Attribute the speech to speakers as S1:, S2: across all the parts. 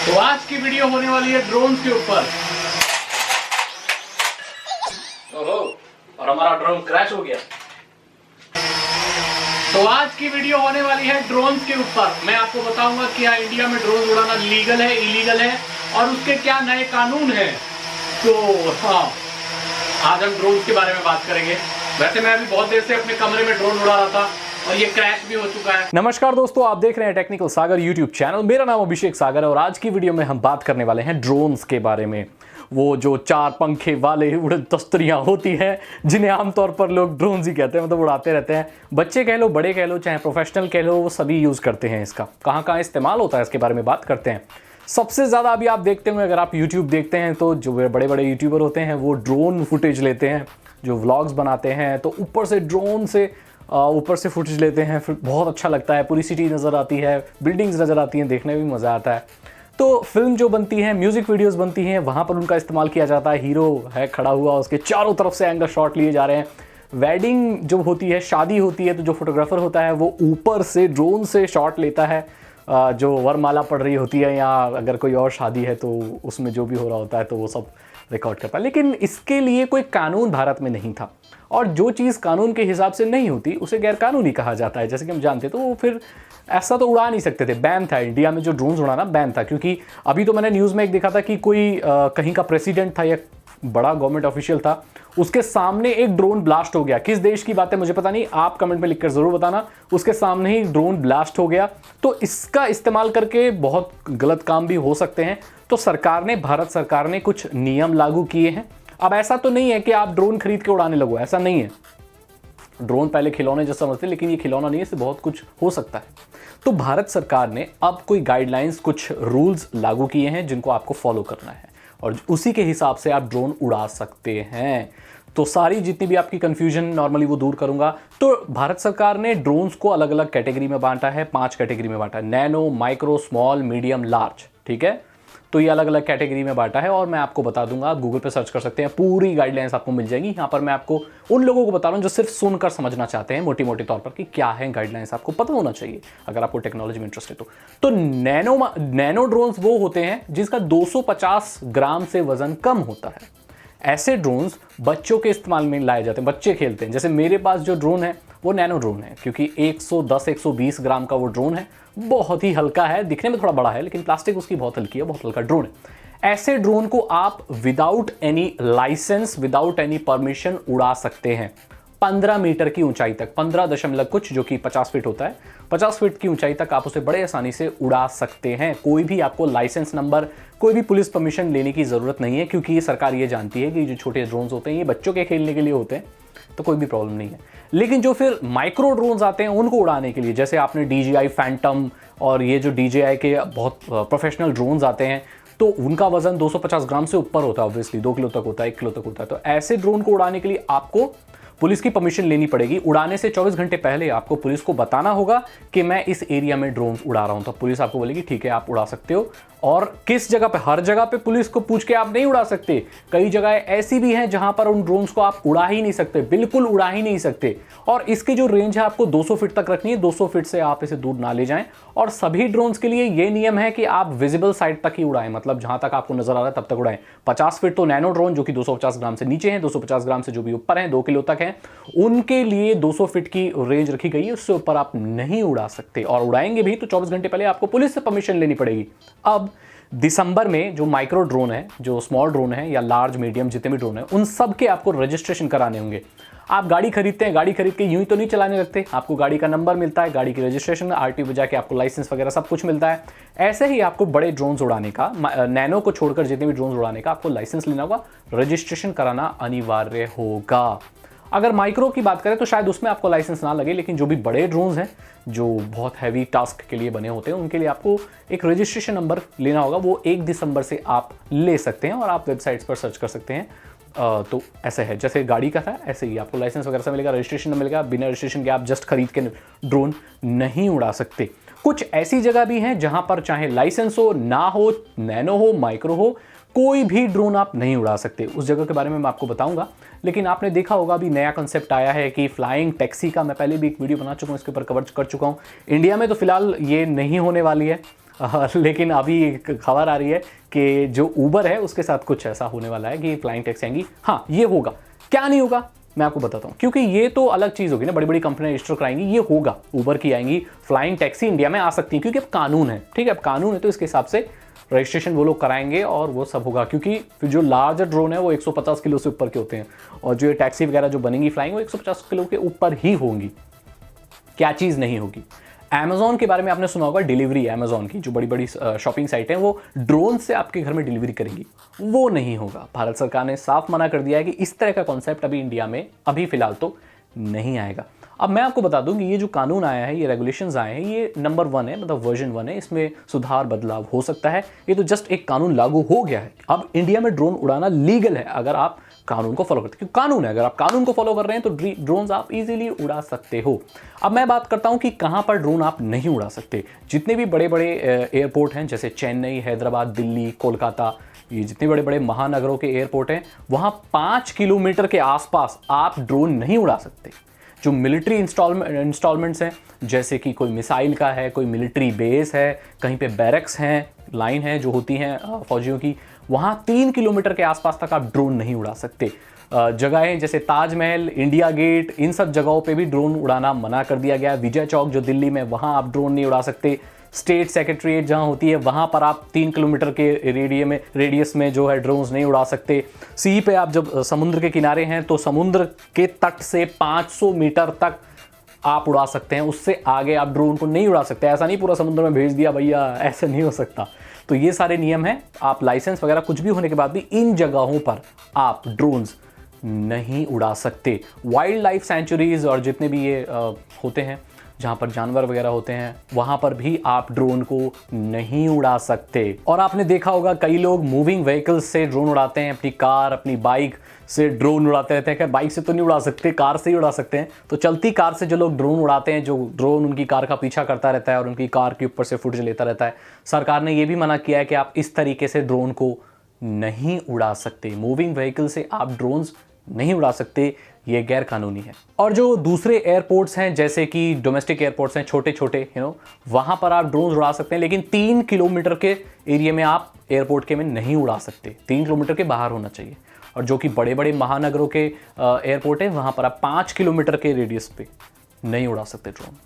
S1: तो आज की वीडियो होने वाली है ड्रोन के ऊपर। ओहो, और हमारा ड्रोन क्रैश हो गया। तो आज की वीडियो होने वाली है ड्रोन के ऊपर। मैं आपको बताऊंगा कि क्या इंडिया में ड्रोन उड़ाना लीगल है, इलीगल है और उसके क्या नए कानून हैं। तो हाँ, आज हम ड्रोन के बारे में बात करेंगे। वैसे मैं अभी बहुत देर से अपने कमरे में ड्रोन उड़ा रहा था और ये क्रैश भी हो चुका है। नमस्कार दोस्तों, आप देख रहे हैं टेक्निकल सागर यूट्यूब चैनल। मेरा नाम अभिषेक सागर है और आज की वीडियो में हम बात करने वाले हैं ड्रोन्स के बारे में। वो जो चार पंखे वाले उड़न तस्तरियां होती हैं, जिन्हें आमतौर पर लोग ड्रोन्स ही कहते हैं, मतलब उड़ाते रहते हैं। बच्चे कह लो, बड़े कह लो, चाहे प्रोफेशनल कह लो, वो सभी यूज़ करते हैं इसका। कहाँ कहाँ इस्तेमाल होता है इसके बारे में बात करते हैं। सबसे ज़्यादा अभी आप देखते होंगे, अगर आप यूट्यूब देखते हैं तो जो बड़े बड़े यूट्यूबर होते हैं वो ड्रोन फुटेज लेते हैं, जो व्लॉग्स बनाते हैं तो ऊपर से ड्रोन से ऊपर से फुटेज लेते हैं। फिर बहुत अच्छा लगता है, पूरी सिटी नज़र आती है, बिल्डिंग्स नज़र आती हैं, देखने में भी मज़ा आता है। तो फिल्म जो बनती है, म्यूज़िक वीडियोस बनती हैं, वहाँ पर उनका इस्तेमाल किया जाता है। हीरो है खड़ा हुआ, उसके चारों तरफ से एंगल शॉट लिए जा रहे हैं। वेडिंग जो होती है, शादी होती है, तो जो फोटोग्राफर होता है वो ऊपर से ड्रोन से शॉट लेता है। जो वरमाला पड़ रही होती है या अगर कोई और शादी है तो उसमें जो भी हो रहा होता है तो वो सब रिकॉर्ड करता है। लेकिन इसके लिए कोई कानून भारत में नहीं था, और जो चीज़ कानून के हिसाब से नहीं होती उसे गैर कानूनी कहा जाता है, जैसे कि हम जानते हैं। तो वो फिर ऐसा तो उड़ा नहीं सकते थे, बैन था इंडिया में जो ड्रोन उड़ाना, बैन था। क्योंकि अभी तो मैंने न्यूज़ में एक देखा था कि कोई कहीं का प्रेसिडेंट था या बड़ा गवर्नमेंट ऑफिशियल था, उसके सामने एक ड्रोन ब्लास्ट हो गया। किस देश की बात है मुझे पता नहीं, आप कमेंट में लिखकर जरूर बताना। उसके सामने ही ड्रोन ब्लास्ट हो गया। तो इसका इस्तेमाल करके बहुत गलत काम भी हो सकते हैं। तो सरकार ने, भारत सरकार ने कुछ नियम लागू किए हैं। अब ऐसा तो नहीं है कि आप ड्रोन खरीद के उड़ाने लगो, ऐसा नहीं है। ड्रोन पहले खिलौने जैसा समझते, लेकिन ये खिलौना नहीं है, इससे बहुत कुछ हो सकता है। तो भारत सरकार ने अब कोई गाइडलाइंस, कुछ रूल्स लागू किए हैं जिनको आपको फॉलो करना है और उसी के हिसाब से आप ड्रोन उड़ा सकते हैं। तो सारी जितनी भी आपकी कंफ्यूजन नॉर्मली वो दूर करूंगा। तो भारत सरकार ने ड्रोन्स को अलग अलग कैटेगरी में बांटा है, 5 कैटेगरी में बांटा है। Nano, micro, small, medium, large, ठीक है। तो ये अलग अलग कैटेगरी में बांटा है और मैं आपको बता दूंगा, आप गूगल पे सर्च कर सकते हैं, पूरी गाइडलाइंस आपको मिल जाएगी। यहाँ पर मैं आपको उन लोगों को बता रहा हूँ जो सिर्फ सुनकर समझना चाहते हैं मोटी मोटी तौर पर कि क्या है गाइडलाइंस, आपको पता होना चाहिए अगर आपको टेक्नोलॉजी में इंटरेस्ट है तो नैनो ड्रोन्स वो होते हैं जिसका 250 ग्राम से वजन कम होता है। ऐसे ड्रोन्स बच्चों के इस्तेमाल में लाए जाते हैं, बच्चे खेलते हैं। जैसे मेरे पास जो ड्रोन है वो नैनो ड्रोन है, क्योंकि 110-120 ग्राम का वो ड्रोन है। बहुत ही हल्का है, दिखने में थोड़ा बड़ा है लेकिन प्लास्टिक उसकी बहुत हल्की है, बहुत हल्का ड्रोन है। ऐसे ड्रोन को आप without any licence, without any permission उड़ा सकते हैं 15 मीटर की ऊंचाई तक, 15 दशमलव कुछ, जो कि 50 फीट होता है। 50 फीट की ऊंचाई तक आप उसे बड़े आसानी से उड़ा सकते हैं। कोई भी आपको लाइसेंस नंबर, कोई भी पुलिस परमिशन लेने की जरूरत नहीं है, क्योंकि ये सरकार ये जानती है कि जो छोटे ड्रोन्स होते हैं ये बच्चों के खेलने के लिए होते हैं, तो कोई भी प्रॉब्लम नहीं है। लेकिन जो फिर माइक्रो ड्रोन्स आते हैं उनको उड़ाने के लिए, जैसे आपने DJI फैंटम और ये जो DJI के बहुत प्रोफेशनल ड्रोन्स आते हैं, तो उनका वजन 250 ग्राम से ऊपर होता है, ऑब्वियसली 2 किलो तक होता है, 1 किलो तक होता है। तो ऐसे ड्रोन को उड़ाने के लिए आपको पुलिस की परमिशन लेनी पड़ेगी। उड़ाने से 24 घंटे पहले आपको पुलिस को बताना होगा कि मैं इस एरिया में ड्रोन उड़ा रहा हूं। तो पुलिस आपको बोलेगी ठीक है, आप उड़ा सकते हो। और किस जगह पे, हर जगह पे पुलिस को पूछ के आप नहीं उड़ा सकते। कई जगह ऐसी भी हैं जहां पर उन ड्रोन्स को आप उड़ा ही नहीं सकते, बिल्कुल उड़ा ही नहीं सकते। और इसकी जो रेंज है आपको 200 फीट तक रखनी है, 200 फीट से आप इसे दूर ना ले जाएं। और सभी ड्रोन्स के लिए ये नियम है कि आप विजिबल साइड तक ही उड़ाएं, मतलब जहां तक आपको नजर आ रहा है तब तक उड़ाएं। 50 फीट तो नैनो ड्रोन जो कि 250 ग्राम से नीचे हैं, 250 ग्राम से जो भी ऊपर हैं, 2 किलो तक हैं, उनके लिए 200 फीट की रेंज रखी गई है, उससे ऊपर आप नहीं उड़ा सकते। और उड़ाएंगे भी तो 24 घंटे पहले आपको पुलिस से परमिशन लेनी पड़ेगी। अब दिसंबर में जो माइक्रो ड्रोन है, जो स्मॉल ड्रोन है या लार्ज मीडियम जितने भी ड्रोन है, उन सब के आपको रजिस्ट्रेशन कराने होंगे। आप गाड़ी खरीदते हैं, गाड़ी खरीद के यूं ही तो नहीं चलाने लगते, आपको गाड़ी का नंबर मिलता है, गाड़ी की रजिस्ट्रेशन, RTO पे जाके आपको लाइसेंस वगैरह सब कुछ मिलता है। ऐसे ही आपको बड़े ड्रोन्स उड़ाने का, नैनो को छोड़कर जितने भी ड्रोन्स उड़ाने का आपको लाइसेंस लेना होगा, रजिस्ट्रेशन कराना अनिवार्य होगा। अगर माइक्रो की बात करें तो शायद उसमें आपको लाइसेंस ना लगे, लेकिन जो भी बड़े ड्रोन्स हैं जो बहुत हैवी टास्क के लिए बने होते हैं उनके लिए आपको एक रजिस्ट्रेशन नंबर लेना होगा। वो 1 दिसंबर से आप ले सकते हैं और आप वेबसाइट्स पर सर्च कर सकते हैं। तो ऐसे है, जैसे गाड़ी का था ऐसे ही आपको लाइसेंस वगैरह से मिलेगा, रजिस्ट्रेशन मिलेगा। बिना रजिस्ट्रेशन के आप जस्ट खरीद के ड्रोन नहीं उड़ा सकते। कुछ ऐसी जगह भी हैं जहां पर चाहे लाइसेंस हो ना हो, नैनो हो, माइक्रो हो, कोई भी ड्रोन आप नहीं उड़ा सकते। उस जगह के बारे में मैं आपको बताऊंगा। लेकिन आपने देखा होगा अभी नया कंसेप्ट आया है कि फ्लाइंग टैक्सी का, मैं पहले भी एक वीडियो बना चुका हूं, इसके ऊपर कवर कर चुका हूं। इंडिया में तो फिलहाल ये नहीं होने वाली है।
S2: लेकिन अभी एक खबर आ रही है कि जो ऊबर है उसके साथ कुछ ऐसा होने वाला है कि फ्लाइंग टैक्सी आएंगी। हाँ, ये होगा, क्या नहीं होगा मैं आपको बताता हूँ, क्योंकि ये तो अलग चीज़ होगी ना, बड़ी बड़ी कंपनियां रजिस्टर कराएंगी, ये होगा, ऊबर की आएंगी, फ्लाइंग टैक्सी इंडिया में आ सकती है, क्योंकि अब कानून है, ठीक है, अब कानून है तो इसके हिसाब से रजिस्ट्रेशन वो लोग कराएंगे और वो सब होगा। क्योंकि जो लार्जर ड्रोन है वो 150 किलो से ऊपर के होते हैं, और जो ये टैक्सी वगैरह जो बनेंगी फ्लाइंग वो 150 किलो के ऊपर ही होंगी, क्या चीज़ नहीं होगी। Amazon के बारे में आपने सुना होगा, डिलीवरी Amazon की जो बड़ी बड़ी शॉपिंग साइट हैं वो ड्रोन से आपके घर में डिलीवरी करेंगी, वो नहीं होगा। भारत सरकार ने साफ मना कर दिया है कि इस तरह का कॉन्सेप्ट अभी इंडिया में अभी फिलहाल तो नहीं आएगा। अब मैं आपको बता दूं कि ये जो कानून आया है, ये रेगुलेशंस आए हैं, ये नंबर 1 है, मतलब वर्जन 1 है, इसमें सुधार बदलाव हो सकता है। ये तो जस्ट एक कानून लागू हो गया है, अब इंडिया में ड्रोन उड़ाना लीगल है अगर आप कानून को फॉलो करते हैं, क्योंकि कानून है, अगर आप कानून को फॉलो कर रहे हैं तो ड्रोन आप इजीली उड़ा सकते हो। अब मैं बात करता हूं कि कहां पर ड्रोन आप नहीं उड़ा सकते। जितने भी बड़े बड़े एयरपोर्ट हैं, जैसे चेन्नई, हैदराबाद, दिल्ली, कोलकाता, ये जितने बड़े बड़े महानगरों के एयरपोर्ट हैं, वहां 5 किलोमीटर के आसपास आप ड्रोन नहीं उड़ा सकते। जो मिलिट्री इंस्टॉलमेंट्स हैं, जैसे कि कोई मिसाइल का है, कोई मिलिट्री बेस है, कहीं पे बैरक्स हैं, लाइन है जो होती हैं फौजियों की, वहाँ 3 किलोमीटर के आसपास तक आप ड्रोन नहीं उड़ा सकते। जगहें जैसे ताजमहल, इंडिया गेट, इन सब जगहों पे भी ड्रोन उड़ाना मना कर दिया गया है। विजय चौक जो दिल्ली में, वहाँ आप ड्रोन नहीं उड़ा सकते। स्टेट सेक्रेटरीट जहाँ होती है वहाँ पर आप 3 किलोमीटर के रेडियस में जो है ड्रोन्स नहीं उड़ा सकते। सी पे आप जब समुद्र के किनारे हैं तो समुद्र के तट से 500 मीटर तक आप उड़ा सकते हैं, उससे आगे आप ड्रोन को नहीं उड़ा सकते। ऐसा नहीं पूरा समुद्र में भेज दिया भैया, ऐसा नहीं हो सकता। तो ये सारे नियम हैं, आप लाइसेंस वगैरह कुछ भी होने के बाद भी इन जगहों पर आप ड्रोन्स नहीं उड़ा सकते। वाइल्ड लाइफ सेंचुरीज और जितने भी ये होते हैं जहाँ पर जानवर वगैरह होते हैं, वहाँ पर भी आप ड्रोन को नहीं उड़ा सकते। और आपने देखा होगा कई लोग मूविंग व्हीकल्स से ड्रोन उड़ाते हैं, अपनी कार, अपनी बाइक से ड्रोन उड़ाते रहते हैं। खैर बाइक से तो नहीं उड़ा सकते, कार से ही उड़ा सकते हैं। तो चलती कार से जो लोग ड्रोन उड़ाते हैं, जो ड्रोन उनकी कार का पीछा करता रहता है और उनकी कार के ऊपर से फुटेज लेता रहता है, सरकार ने ये भी मना किया है कि आप इस तरीके से ड्रोन को नहीं उड़ा सकते। मूविंग व्हीकल से आप ड्रोन्स नहीं उड़ा सकते, ये गैर कानूनी है। और जो दूसरे एयरपोर्ट्स हैं, जैसे कि डोमेस्टिक एयरपोर्ट्स हैं छोटे छोटे, वहाँ पर आप ड्रोन उड़ा सकते हैं, लेकिन 3 किलोमीटर के एरिया में आप एयरपोर्ट के में नहीं उड़ा सकते। 3 किलोमीटर के बाहर होना चाहिए। और जो कि बड़े बड़े महानगरों के एयरपोर्ट हैं, वहाँ पर आप 5 किलोमीटर के रेडियस पे नहीं उड़ा सकते ड्रोन।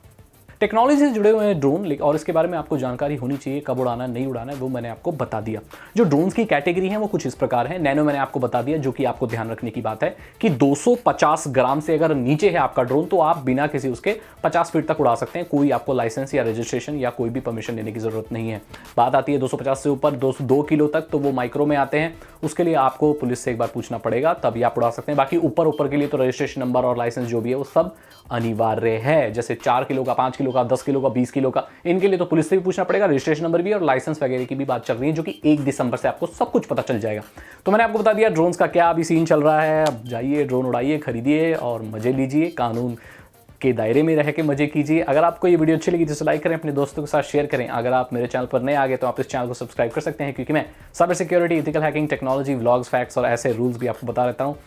S2: टेक्नोलॉजी से जुड़े हुए हैं ड्रोन, और इसके बारे में आपको जानकारी होनी चाहिए, कब उड़ाना नहीं उड़ाना है वो मैंने आपको बता दिया। जो ड्रोन्स की कैटेगरी है वो कुछ इस प्रकार है। नैनो मैंने आपको बता दिया, जो कि आपको ध्यान रखने की बात है कि 250 ग्राम से अगर नीचे है आपका ड्रोन तो आप बिना किसी उसके 50 फीट तक उड़ा सकते हैं, कोई आपको लाइसेंस या रजिस्ट्रेशन या कोई भी परमिशन लेने की जरूरत नहीं है। बात आती है 250 से ऊपर 2 किलो तक, तो वो माइक्रो में आते हैं, उसके लिए आपको पुलिस से एक बार पूछना पड़ेगा, तभी आप उड़ा सकते हैं। बाकी ऊपर के लिए तो रजिस्ट्रेशन नंबर और लाइसेंस जो भी है वो सब अनिवार्य है। जैसे 4 किलो का, 5 किलो का, 10 किलो का, 20 किलो का, इनके लिए तो पुलिस से भी पूछना पड़ेगा, रजिस्ट्रेशन नंबर भी और लाइसेंस वगैरह की भी बात चल रही है, जो कि 1 दिसंबर से आपको सब कुछ पता चल जाएगा। तो मैंने आपको बता दिया ड्रोन्स का क्या अभी सीन चल रहा है। अब जाइए ड्रोन उड़ाइए, खरीदिए और मजे लीजिए, कानून के दायरे में रह के मजे कीजिए। अगर आपको ये वीडियो अच्छी लगी तो लाइक करें, अपने दोस्तों के साथ शेयर करें। अगर आप मेरे चैनल पर नए आ गए तो आप इस चैनल को सब्सक्राइब कर सकते हैं, क्योंकि मैं cyber security, ethical hacking, technology, vlogs, facts और ऐसे रूल्स भी आपको बता रहता हूँ।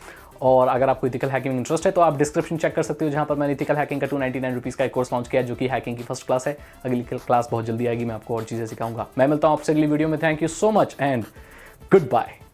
S2: और अगर आपको एथिकल हैकिंग में इंटरेस्ट है तो आप डिस्क्रिप्शन चेक कर सकते हो, जहाँ पर मैंने एथिकल हैकिंग का 299 रुपीज़ का एक कोर्स लॉन्च किया है, जो कि हैकिंग की फर्स्ट क्लास है। अगली क्लास बहुत जल्दी आएगी, मैं आपको और चीज़ें सिखाऊंगा। मैं मिलता हूँ आपसे अगली वीडियो में। Thank you so much and good bye.